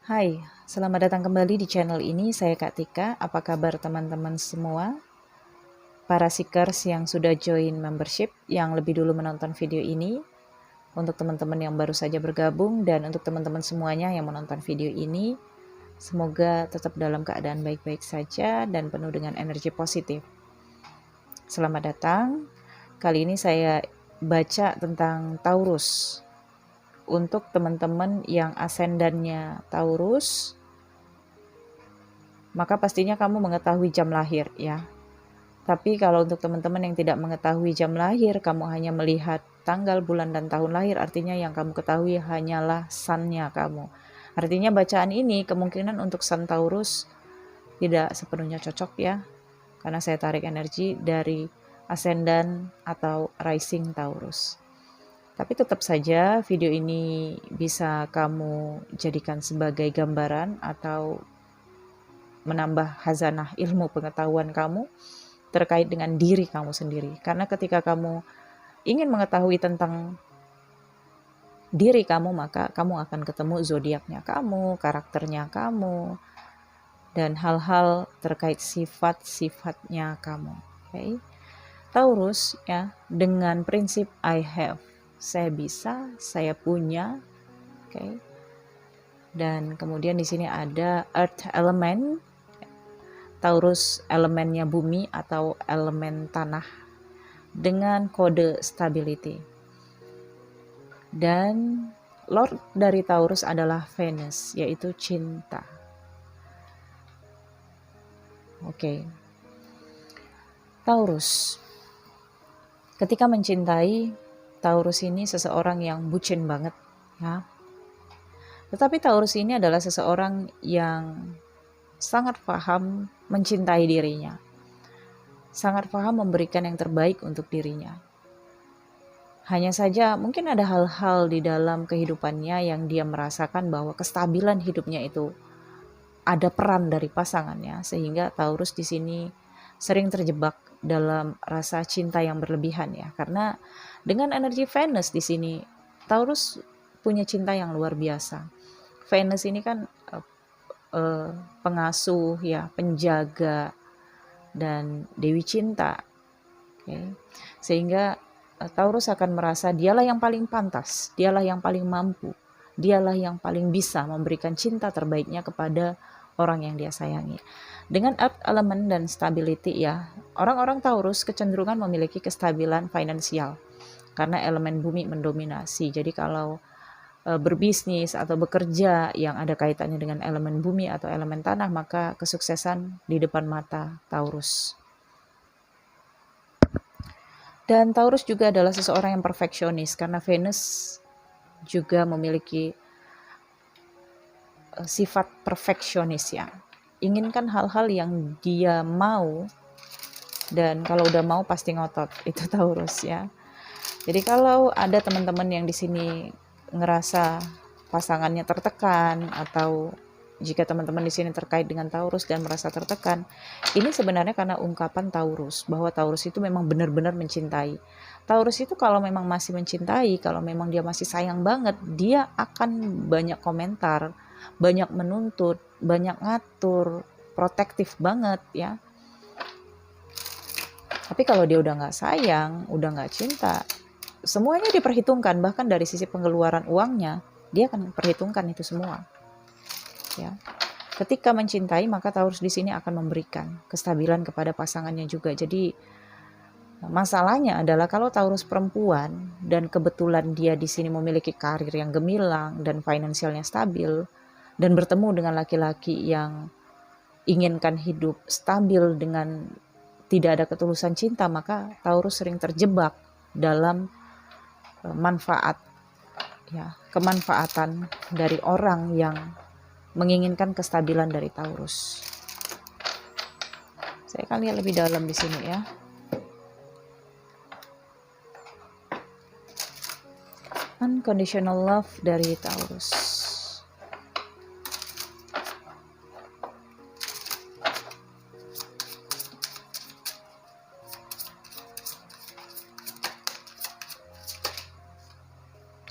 Hai, selamat datang kembali di channel ini. Saya Kak Tika. Apa kabar teman-teman semua? Para seekers yang sudah join membership, yang lebih dulu menonton video ini, untuk teman-teman yang baru saja bergabung, dan untuk teman-teman semuanya yang menonton video ini, semoga tetap dalam keadaan baik-baik saja dan penuh dengan energi positif. Selamat datang. Kali ini saya baca tentang Taurus. Untuk teman-teman yang asendannya Taurus, maka pastinya kamu mengetahui jam lahir ya. Tapi kalau untuk teman-teman yang tidak mengetahui jam lahir, kamu hanya melihat tanggal, bulan, dan tahun lahir, artinya yang kamu ketahui hanyalah sun-nya kamu. Artinya bacaan ini kemungkinan untuk Sun Taurus tidak sepenuhnya cocok ya, karena saya tarik energi dari ascendant atau rising Taurus. Tapi tetap saja video ini bisa kamu jadikan sebagai gambaran atau menambah khazanah ilmu pengetahuan kamu terkait dengan diri kamu sendiri. Karena ketika kamu ingin mengetahui tentang diri kamu, maka kamu akan ketemu zodiaknya kamu, karakternya kamu, dan hal-hal terkait sifat-sifatnya kamu. Okay? Taurus ya, dengan prinsip I have, saya bisa, saya punya, okay? Dan kemudian di sini ada earth element. Taurus elemennya bumi atau elemen tanah dengan kode stability. Dan Lord dari Taurus adalah Venus, yaitu cinta. Oke. Taurus. Ketika mencintai, Taurus ini seseorang yang bucin banget, ya. Tetapi Taurus ini adalah seseorang yang sangat paham mencintai dirinya. Sangat paham memberikan yang terbaik untuk dirinya. Hanya saja mungkin ada hal-hal di dalam kehidupannya yang dia merasakan bahwa kestabilan hidupnya itu ada peran dari pasangannya, sehingga Taurus di sini sering terjebak dalam rasa cinta yang berlebihan ya. Karena dengan energi Venus di sini, Taurus punya cinta yang luar biasa. Venus ini kan pengasuh ya, penjaga dan dewi cinta. Okay. Sehingga Taurus akan merasa dialah yang paling pantas, dialah yang paling mampu, dialah yang paling bisa memberikan cinta terbaiknya kepada orang yang dia sayangi. Dengan earth element dan stability ya, orang-orang Taurus kecenderungan memiliki kestabilan finansial karena elemen bumi mendominasi. Jadi kalau berbisnis atau bekerja yang ada kaitannya dengan elemen bumi atau elemen tanah, maka kesuksesan di depan mata Taurus. Dan Taurus juga adalah seseorang yang perfeksionis karena Venus juga memiliki sifat perfeksionis ya. Inginkan hal-hal yang dia mau, dan kalau udah mau pasti ngotot. Itu Taurus ya. Jadi kalau ada teman-teman yang di sini ngerasa pasangannya tertekan, atau jika teman-teman di sini terkait dengan Taurus dan merasa tertekan, ini sebenarnya karena ungkapan Taurus, bahwa Taurus itu memang benar-benar mencintai. Taurus itu kalau memang masih mencintai, kalau memang dia masih sayang banget, dia akan banyak komentar, banyak menuntut, banyak ngatur, protektif banget ya. Tapi kalau dia udah nggak sayang, udah nggak cinta, semuanya diperhitungkan, bahkan dari sisi pengeluaran uangnya, dia akan perhitungkan itu semua. Ya. Ketika mencintai, maka Taurus di sini akan memberikan kestabilan kepada pasangannya juga. Jadi masalahnya adalah kalau Taurus perempuan dan kebetulan dia di sini memiliki karir yang gemilang dan finansialnya stabil, dan bertemu dengan laki-laki yang inginkan hidup stabil dengan tidak ada ketulusan cinta, maka Taurus sering terjebak dalam manfaat ya, kemanfaatan dari orang yang menginginkan kestabilan dari Taurus. Saya akan lihat lebih dalam di sini ya. Unconditional love dari Taurus.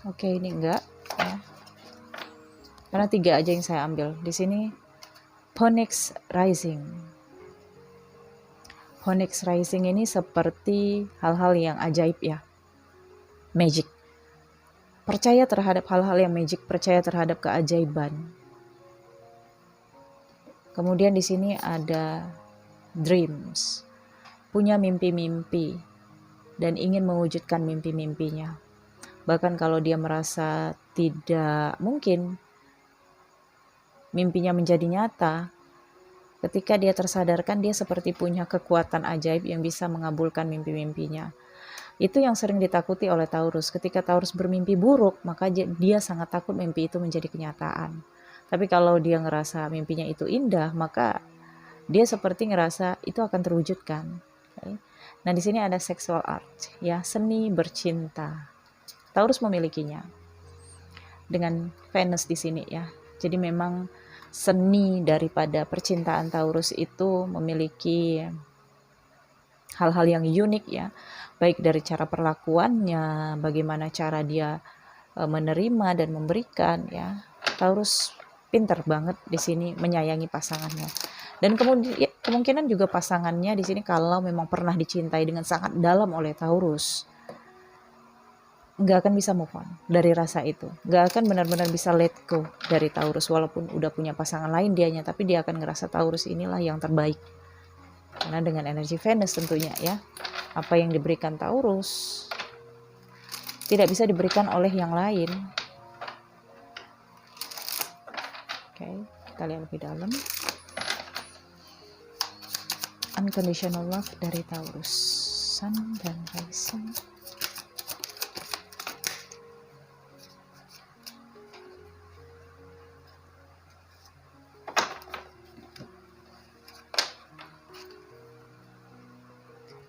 Oke, ini enggak ya. Karena 3 aja yang saya ambil. Di sini Phoenix Rising. Phoenix Rising ini seperti hal-hal yang ajaib ya. Magic. Percaya terhadap hal-hal yang magic, percaya terhadap keajaiban. Kemudian di sini ada dreams. Punya mimpi-mimpi dan ingin mewujudkan mimpi-mimpinya. Bahkan kalau dia merasa tidak mungkin mimpinya menjadi nyata, ketika dia tersadarkan dia seperti punya kekuatan ajaib yang bisa mengabulkan mimpi-mimpinya. Itu yang sering ditakuti oleh Taurus. Ketika Taurus bermimpi buruk, maka dia sangat takut mimpi itu menjadi kenyataan. Tapi kalau dia ngerasa mimpinya itu indah, maka dia seperti ngerasa itu akan terwujudkan. Okay. Nah, di sini ada sexual art, ya, seni bercinta. Taurus memilikinya dengan Venus di sini ya. Jadi memang seni daripada percintaan Taurus itu memiliki hal-hal yang unik ya, baik dari cara perlakuannya, bagaimana cara dia menerima dan memberikan ya. Taurus pinter banget di sini menyayangi pasangannya. Dan kemudian kemungkinan juga pasangannya di sini kalau memang pernah dicintai dengan sangat dalam oleh Taurus, nggak akan bisa move on dari rasa itu, nggak akan benar-benar bisa let go dari Taurus. Walaupun udah punya pasangan lain dianya, tapi dia akan ngerasa Taurus inilah yang terbaik. Karena dengan energi Venus tentunya ya, apa yang diberikan Taurus tidak bisa diberikan oleh yang lain. Oke, kita lihat lebih dalam. Unconditional love dari Taurus, Sun dan Rising.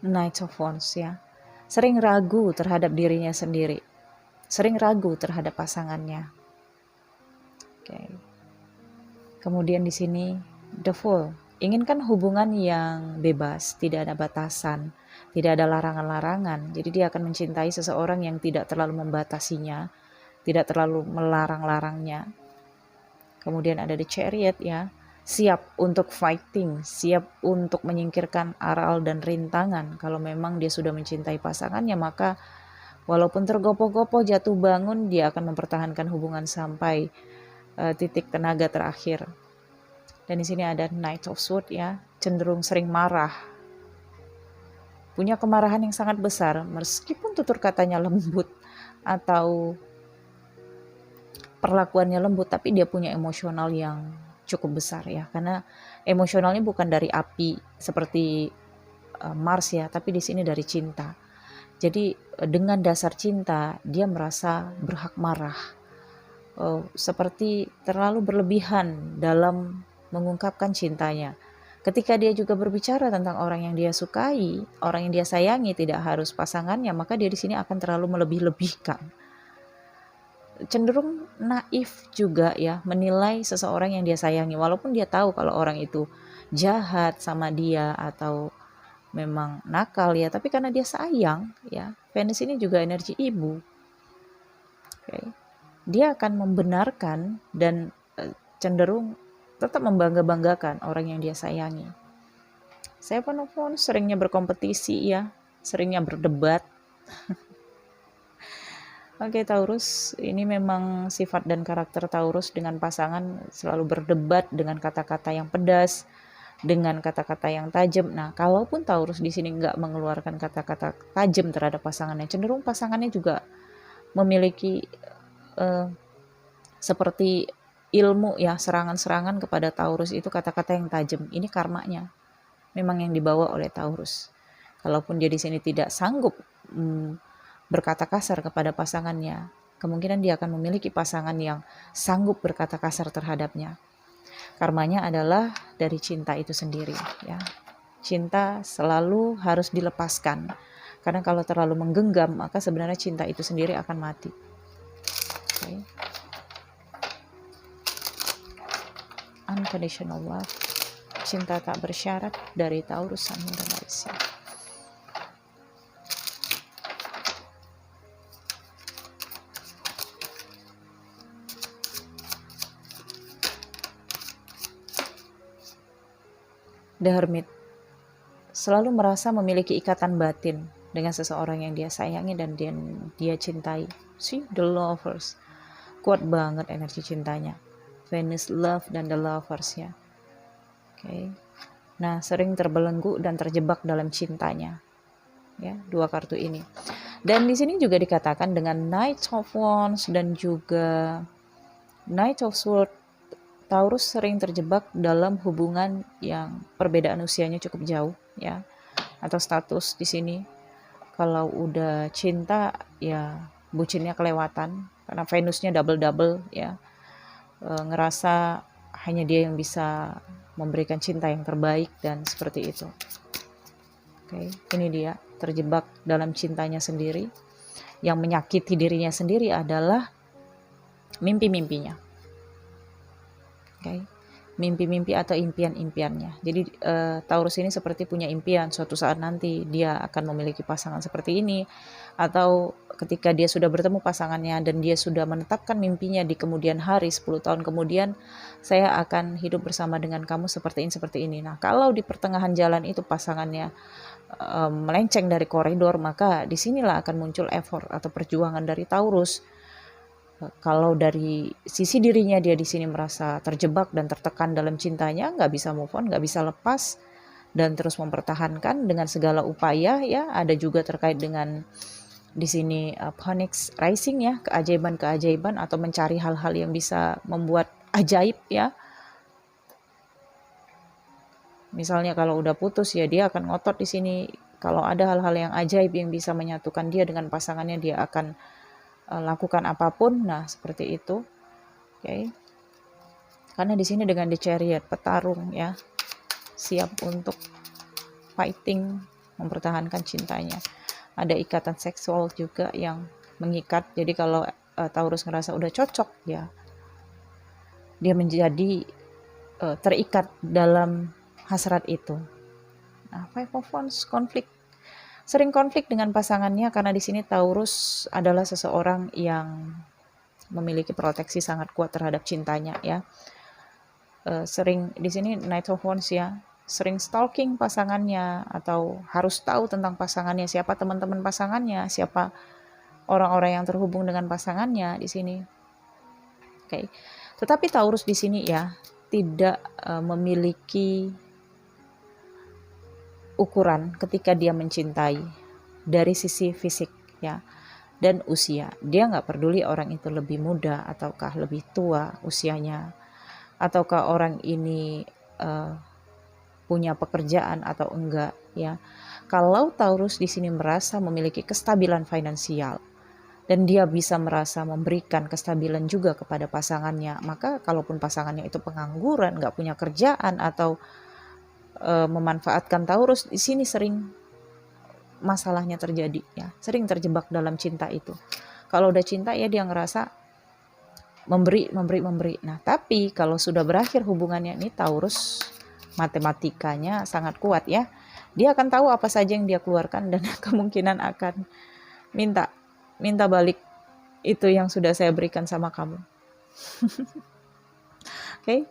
Knight of Wands ya. Sering ragu terhadap dirinya sendiri. Sering ragu terhadap pasangannya. Oke. Kemudian di sini The Fool. Inginkan hubungan yang bebas, tidak ada batasan, tidak ada larangan-larangan. Jadi dia akan mencintai seseorang yang tidak terlalu membatasinya, tidak terlalu melarang-larangnya. Kemudian ada The Chariot ya. Siap untuk fighting, siap untuk menyingkirkan aral dan rintangan. Kalau memang dia sudah mencintai pasangannya, maka walaupun tergopoh-gopoh jatuh bangun, dia akan mempertahankan hubungan sampai titik tenaga terakhir. Dan di sini ada Knight of Swords ya, cenderung sering marah. Punya kemarahan yang sangat besar, meskipun tutur katanya lembut atau perlakuannya lembut, tapi dia punya emosional yang cukup besar ya, karena emosionalnya bukan dari api seperti Mars ya, tapi di sini dari cinta. Jadi dengan dasar cinta dia merasa berhak marah, seperti terlalu berlebihan dalam mengungkapkan cintanya. Ketika dia juga berbicara tentang orang yang dia sukai, orang yang dia sayangi, tidak harus pasangannya, maka dia di sini akan terlalu melebih-lebihkan. Cenderung naif juga ya, menilai seseorang yang dia sayangi, walaupun dia tahu kalau orang itu jahat sama dia atau memang nakal ya, tapi karena dia sayang ya. Venus ini juga energi ibu. Okay. Dia akan membenarkan dan cenderung tetap membangga-banggakan orang yang dia sayangi. Saya pun seringnya berkompetisi ya, seringnya berdebat. Oke, Taurus, ini memang sifat dan karakter Taurus dengan pasangan selalu berdebat dengan kata-kata yang pedas, dengan kata-kata yang tajam. Nah, kalaupun Taurus di sini nggak mengeluarkan kata-kata tajam terhadap pasangannya, cenderung pasangannya juga memiliki seperti ilmu ya, serangan-serangan kepada Taurus itu kata-kata yang tajam. Ini karmanya memang yang dibawa oleh Taurus. Kalaupun dia di sini tidak sanggup berkata kasar kepada pasangannya, kemungkinan dia akan memiliki pasangan yang sanggup berkata kasar terhadapnya. Karmanya adalah dari cinta itu sendiri ya. Cinta selalu harus dilepaskan, karena kalau terlalu menggenggam maka sebenarnya cinta itu sendiri akan mati. Okay. Unconditional love, cinta tak bersyarat dari Taurus, Sun dan Rising. The Hermit selalu merasa memiliki ikatan batin dengan seseorang yang dia sayangi dan dia cintai. See, The Lovers, kuat banget energi cintanya. Venus Love dan The Lovers ya. Oke. Nah, sering terbelenggu dan terjebak dalam cintanya. Ya, dua kartu ini. Dan di sini juga dikatakan dengan Knight of Wands dan juga Knight of Swords, Taurus sering terjebak dalam hubungan yang perbedaan usianya cukup jauh ya. Atau status di sini kalau udah cinta ya bucinnya kelewatan karena Venusnya double-double ya. Ngerasa hanya dia yang bisa memberikan cinta yang terbaik dan seperti itu. Oke, ini dia terjebak dalam cintanya sendiri. Yang menyakiti dirinya sendiri adalah mimpi-mimpinya. Oke, mimpi-mimpi atau impian-impiannya. Jadi Taurus ini seperti punya impian suatu saat nanti dia akan memiliki pasangan seperti ini, atau ketika dia sudah bertemu pasangannya dan dia sudah menetapkan mimpinya di kemudian hari 10 tahun kemudian, saya akan hidup bersama dengan kamu seperti ini. Nah, kalau di pertengahan jalan itu pasangannya melenceng dari koridor, maka disinilah akan muncul effort atau perjuangan dari Taurus. Kalau dari sisi dirinya dia di sini merasa terjebak dan tertekan dalam cintanya, nggak bisa move on, nggak bisa lepas dan terus mempertahankan dengan segala upaya ya. Ada juga terkait dengan di sini Phoenix Rising ya, keajaiban-keajaiban atau mencari hal-hal yang bisa membuat ajaib ya. Misalnya kalau udah putus ya dia akan ngotot di sini. Kalau ada hal-hal yang ajaib yang bisa menyatukan dia dengan pasangannya, dia akan lakukan apapun. Nah, seperti itu. Oke. Karena di sini dengan The Chariot, petarung ya, siap untuk fighting, mempertahankan cintanya. Ada ikatan seksual juga yang mengikat. Jadi kalau Taurus ngerasa udah cocok ya, dia menjadi terikat dalam hasrat itu. Nah, Five of Wands, konflik. Sering konflik dengan pasangannya karena di sini Taurus adalah seseorang yang memiliki proteksi sangat kuat terhadap cintanya ya. Sering di sini Knight of Wands ya, sering stalking pasangannya atau harus tahu tentang pasangannya, siapa teman-teman pasangannya, siapa orang-orang yang terhubung dengan pasangannya di sini. Oke. Tetapi Taurus di sini ya tidak memiliki ukuran ketika dia mencintai dari sisi fisik ya dan usia. Dia nggak peduli orang itu lebih muda ataukah lebih tua usianya, ataukah orang ini punya pekerjaan atau enggak ya. Kalau Taurus di sini merasa memiliki kestabilan finansial dan dia bisa merasa memberikan kestabilan juga kepada pasangannya, maka kalaupun pasangannya itu pengangguran, nggak punya kerjaan atau memanfaatkan Taurus, di sini sering masalahnya terjadi ya, sering terjebak dalam cinta itu. Kalau udah cinta ya dia ngerasa memberi. Nah, tapi kalau sudah berakhir hubungannya ini Taurus matematikanya sangat kuat ya. Dia akan tahu apa saja yang dia keluarkan dan kemungkinan akan minta balik itu yang sudah saya berikan sama kamu. Oke.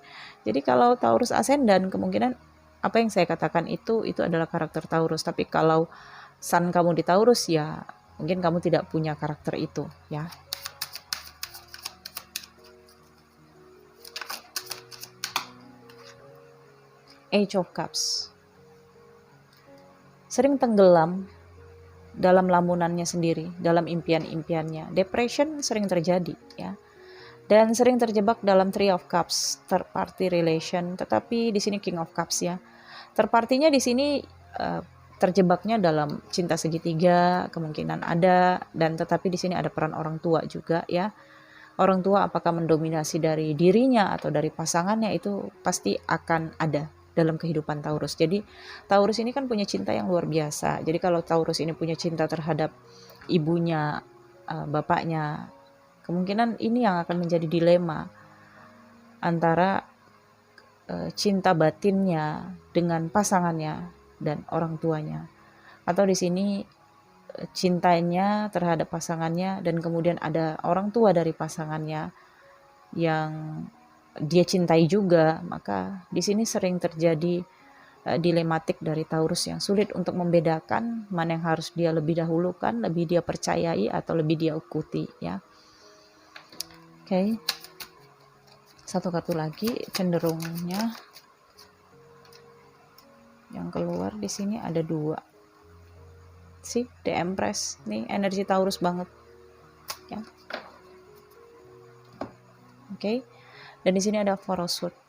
Jadi kalau Taurus ascendant kemungkinan apa yang saya katakan itu adalah karakter Taurus. Tapi kalau Sun kamu di Taurus ya mungkin kamu tidak punya karakter itu ya. Age of Cups. Sering tenggelam dalam lamunannya sendiri, dalam impian-impiannya. Depression sering terjadi ya. Dan sering terjebak dalam Three of Cups, third party relation, tetapi di sini King of Cups ya. Third partinya di sini terjebaknya dalam cinta segitiga, kemungkinan ada, dan tetapi di sini ada peran orang tua juga ya. Orang tua apakah mendominasi dari dirinya atau dari pasangannya itu pasti akan ada dalam kehidupan Taurus. Jadi Taurus ini kan punya cinta yang luar biasa. Jadi kalau Taurus ini punya cinta terhadap ibunya, bapaknya, kemungkinan ini yang akan menjadi dilema antara cinta batinnya dengan pasangannya dan orang tuanya. Atau di sini cintanya terhadap pasangannya dan kemudian ada orang tua dari pasangannya yang dia cintai juga, maka di sini sering terjadi dilematik dari Taurus yang sulit untuk membedakan mana yang harus dia lebih dahulukan, lebih dia percayai atau lebih dia ikuti ya. Oke. Satu kartu lagi cenderungnya yang keluar di sini ada 2. Si The Empress nih energi Taurus banget ya. Oke. Dan di sini ada Four of Swords.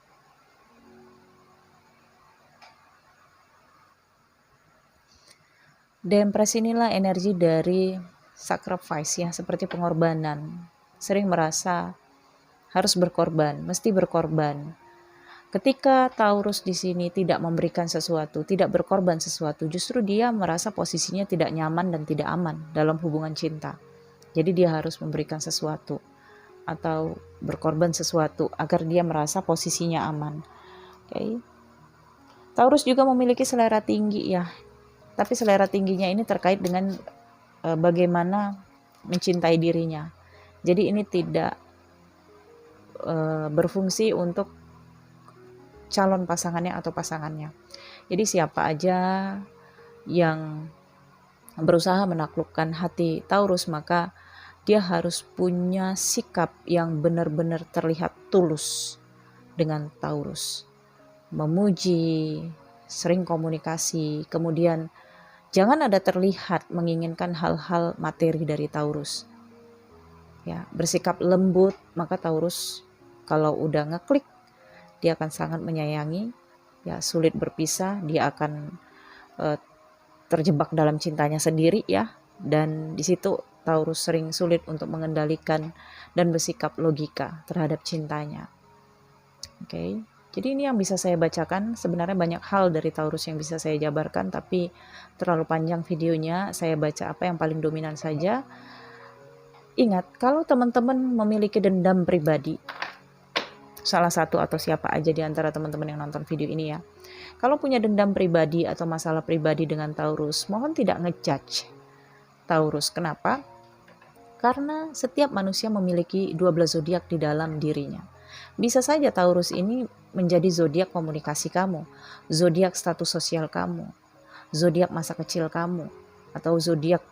The Empress inilah energi dari sacrifice ya, seperti pengorbanan. Sering merasa harus berkorban, mesti berkorban. Ketika Taurus di sini tidak memberikan sesuatu, tidak berkorban sesuatu, justru dia merasa posisinya tidak nyaman dan tidak aman dalam hubungan cinta. Jadi dia harus memberikan sesuatu atau berkorban sesuatu agar dia merasa posisinya aman. Oke. Taurus juga memiliki selera tinggi ya. Tapi selera tingginya ini terkait dengan bagaimana mencintai dirinya. Jadi ini tidak berfungsi untuk calon pasangannya atau pasangannya. Jadi siapa aja yang berusaha menaklukkan hati Taurus, maka dia harus punya sikap yang benar-benar terlihat tulus dengan Taurus. Memuji, sering komunikasi, kemudian jangan ada terlihat menginginkan hal-hal materi dari Taurus. Ya, bersikap lembut, maka Taurus kalau udah ngeklik, dia akan sangat menyayangi, ya sulit berpisah, dia akan terjebak dalam cintanya sendiri ya. Dan di situ Taurus sering sulit untuk mengendalikan dan bersikap logika terhadap cintanya. Oke. Jadi ini yang bisa saya bacakan. Sebenarnya banyak hal dari Taurus yang bisa saya jabarkan, tapi terlalu panjang videonya. Saya baca apa yang paling dominan saja. Ingat, kalau teman-teman memiliki dendam pribadi, salah satu atau siapa aja di antara teman-teman yang nonton video ini ya, kalau punya dendam pribadi atau masalah pribadi dengan Taurus, mohon tidak ngejudge Taurus. Kenapa? Karena setiap manusia memiliki 12 zodiak di dalam dirinya. Bisa saja Taurus ini menjadi zodiak komunikasi kamu, zodiak status sosial kamu, zodiak masa kecil kamu, atau zodiak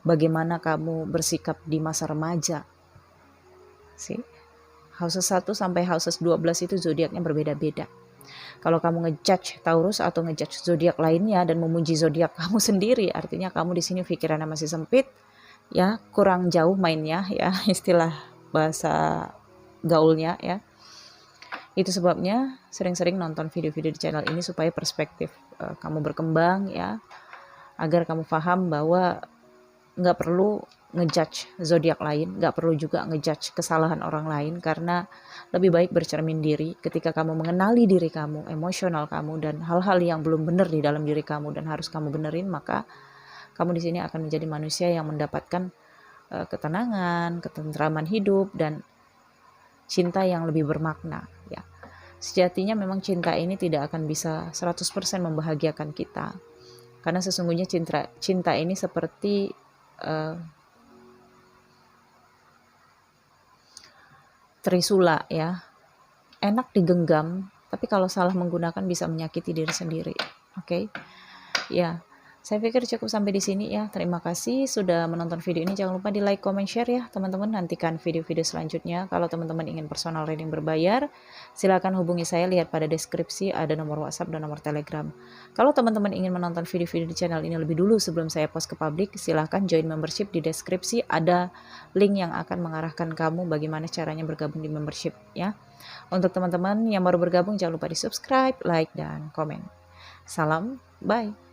bagaimana kamu bersikap di masa remaja. Houses 1 sampai houses 12 itu zodiaknya berbeda-beda. Kalau kamu ngejudge Taurus atau ngejudge zodiak lainnya dan memuji zodiak kamu sendiri, artinya kamu di sini pikirannya masih sempit, ya kurang jauh mainnya ya, istilah bahasa gaulnya ya. Itu sebabnya sering-sering nonton video-video di channel ini supaya perspektif kamu berkembang ya, agar kamu paham bahwa nggak perlu ngejudge zodiak lain, nggak perlu juga ngejudge kesalahan orang lain, karena lebih baik bercermin diri. Ketika kamu mengenali diri kamu, emosional kamu, dan hal-hal yang belum benar di dalam diri kamu dan harus kamu benerin, maka kamu di sini akan menjadi manusia yang mendapatkan ketenangan, ketentraman hidup, dan cinta yang lebih bermakna ya. Sejatinya memang cinta ini tidak akan bisa 100% membahagiakan kita, karena sesungguhnya cinta ini seperti trisula ya, enak digenggam, tapi kalau salah menggunakan bisa menyakiti diri sendiri. Oke. Ya, saya pikir cukup sampai di sini ya. Terima kasih sudah menonton video ini. Jangan lupa di like, comment, share ya teman-teman. Nantikan video-video selanjutnya. Kalau teman-teman ingin personal reading berbayar, silakan hubungi saya. Lihat pada deskripsi ada nomor WhatsApp dan nomor Telegram. Kalau teman-teman ingin menonton video-video di channel ini lebih dulu sebelum saya post ke publik, silahkan join membership. Di deskripsi ada link yang akan mengarahkan kamu bagaimana caranya bergabung di membership ya. Untuk teman-teman yang baru bergabung, jangan lupa di subscribe, like, dan komen. Salam, bye.